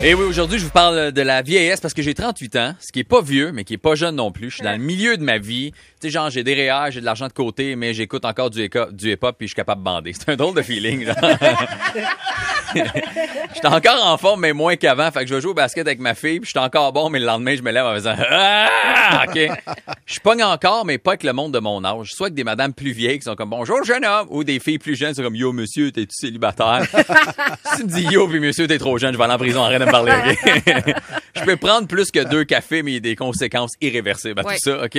Et oui, aujourd'hui, je vous parle de la vieillesse parce que j'ai 38 ans, ce qui est pas vieux, mais qui est pas jeune non plus. Je suis dans le milieu de ma vie. Tu sais, genre, j'ai des REER, j'ai de l'argent de côté, mais j'écoute encore du hip-hop puis je suis capable de bander. C'est un drôle de feeling, genre. J'étais encore en forme, mais moins qu'avant. Fait que je vais jouer au basket avec ma fille, puis j'étais encore bon, mais le lendemain, je me lève en faisant « Ah! » OK. Je pogne encore, mais pas avec le monde de mon âge. Soit avec des madames plus vieilles qui sont comme « Bonjour, jeune homme! » ou des filles plus jeunes qui sont comme « Yo, monsieur, t'es-tu célibataire? » Si tu me dis « Yo, puis monsieur, t'es trop jeune, je vais aller en prison, arrête de me parler. Okay? » Je peux prendre plus que 2 cafés, mais il y a des conséquences irréversibles à tout ça, OK?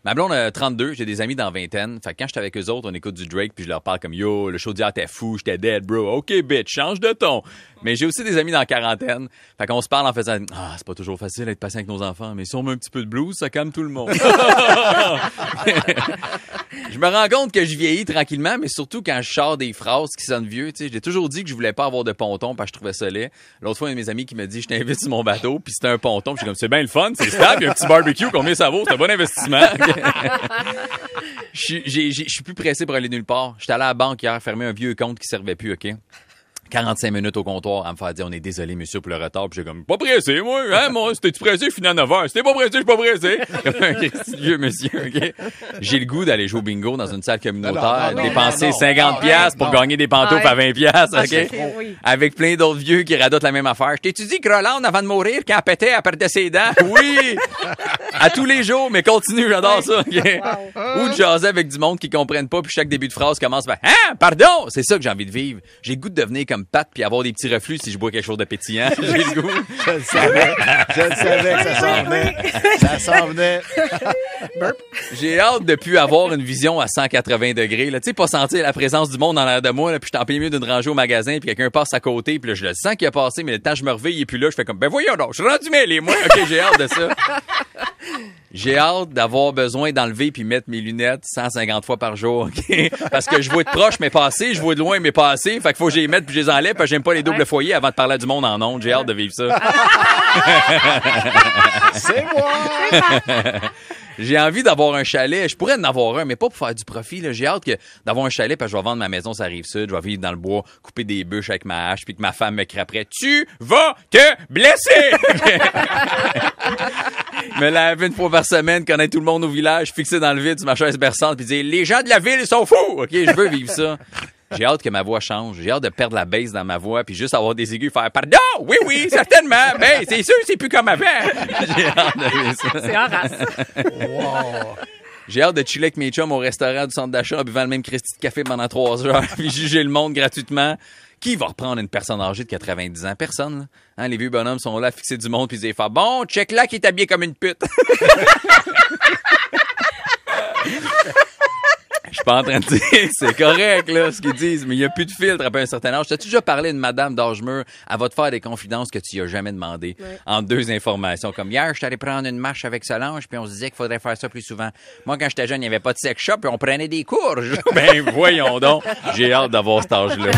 Ma blonde a 32, j'ai des amis dans vingtaine. Fait que quand j'étais avec eux autres, on écoute du Drake puis je leur parle comme « Yo, le show d'hier, t'es fou, j'étais dead, bro. OK, bitch, change de ton. » Mais j'ai aussi des amis dans la quarantaine. Fait qu'on se parle en faisant « Ah, c'est pas toujours facile d'être patient avec nos enfants, mais si on met un petit peu de blues, ça calme tout le monde. » Je me rends compte que je vieillis tranquillement, mais surtout quand je sors des phrases qui sonnent vieux. Tu sais, j'ai toujours dit que je voulais pas avoir de ponton parce que je trouvais ça laid. L'autre fois, un de mes amis qui m'a dit « Je t'invite sur mon bateau. » Puis c'était un ponton. Puis je suis comme « C'est bien le fun, c'est stable, il y a un petit barbecue, combien ça vaut? C'est un bon investissement. » Je suis plus pressé pour aller nulle part. J'étais allé à la banque hier fermer un vieux compte qui servait plus, OK? 45 minutes au comptoir à me faire dire « On est désolé, monsieur, pour le retard. » Puis j'ai comme « Pas pressé, moi. Hein, moi, c'était-tu pressé, je finis à 9h. C'était pas pressé, je suis pas pressé. » Comme un petit vieux monsieur, OK? J'ai le goût d'aller jouer au bingo dans une salle communautaire, dépenser 50$ pour gagner des pantoufles à 20$, OK? Avec plein d'autres vieux qui radotent la même affaire. Je t'ai-tu dit que Roland, avant de mourir, quand elle pétait, elle perdait ses dents? Oui! À tous les jours, mais continue, j'adore ça, OK? Ou de jaser avec du monde qui comprennent pas, puis chaque début de phrase commence par « Hein? Pardon? » C'est ça que j'ai envie de vivre. J'ai le goût de devenir comme Pat puis avoir des petits reflux si je bois quelque chose de pétillant. J'ai le goût. Je le savais que ça s'en venait. Ça s'en venait. J'ai hâte de plus avoir une vision à 180 degrés. Tu sais, pas sentir la présence du monde dans l'air de moi, là, puis je suis en plein milieu d'une rangée au magasin, puis quelqu'un passe à côté, puis là, je le sens qu'il a passé, mais le temps que je me réveille, il est plus là. Je fais comme, ben voyons donc, je suis rendu mêlé, moi. OK, j'ai hâte de ça. J'ai hâte d'avoir besoin d'enlever puis mettre mes lunettes 150 fois par jour, OK? Parce que je vois de proche, mais pas assez, je vois de loin, mais pas assez. Fait qu'il faut que je les mette puis je les enlève, parce que j'aime pas les doubles foyers avant de parler à du monde en ondes. J'ai hâte de vivre ça. C'est moi! J'ai envie d'avoir un chalet. Je pourrais en avoir un, mais pas pour faire du profit, là. J'ai hâte d'avoir un chalet parce que je vais vendre ma maison, ça arrive sud. Je vais vivre dans le bois, couper des bûches avec ma hache puis que ma femme me craperait. Tu vas te blesser! Me laver une fois par semaine, connaître tout le monde au village, fixer dans le vide sur ma chaise berçante puis dire « Les gens de la ville sont fous! » OK, je veux vivre ça. J'ai hâte que ma voix change. J'ai hâte de perdre la baisse dans ma voix puis juste avoir des aigus faire « Pardon! Oui, oui, certainement! Ben, c'est sûr, c'est plus comme avant! » J'ai hâte de vivre ça. C'est en race. Wow. J'ai hâte de chiller avec mes chums au restaurant du centre d'achat en buvant le même Christy de café pendant 3 heures puis juger le monde gratuitement. Qui va reprendre une personne âgée de 90 ans? Personne, là. Hein, les vieux bonhommes sont là à fixer du monde puis ils disent « Bon, check là qui est habillé comme une pute! » Je suis pas en train de dire que c'est correct, là, ce qu'ils disent, mais il y a plus de filtre après un certain âge. T'as-tu déjà parlé à une madame d'âge mûr? Elle va te faire des confidences que tu y as jamais demandé. Ouais. En 2 informations. Comme hier, je suis allé prendre une marche avec Solange, puis on se disait qu'il faudrait faire ça plus souvent. Moi, quand j'étais jeune, il n'y avait pas de sex shop, puis on prenait des courges. Ben, voyons donc. J'ai hâte d'avoir cet âge-là.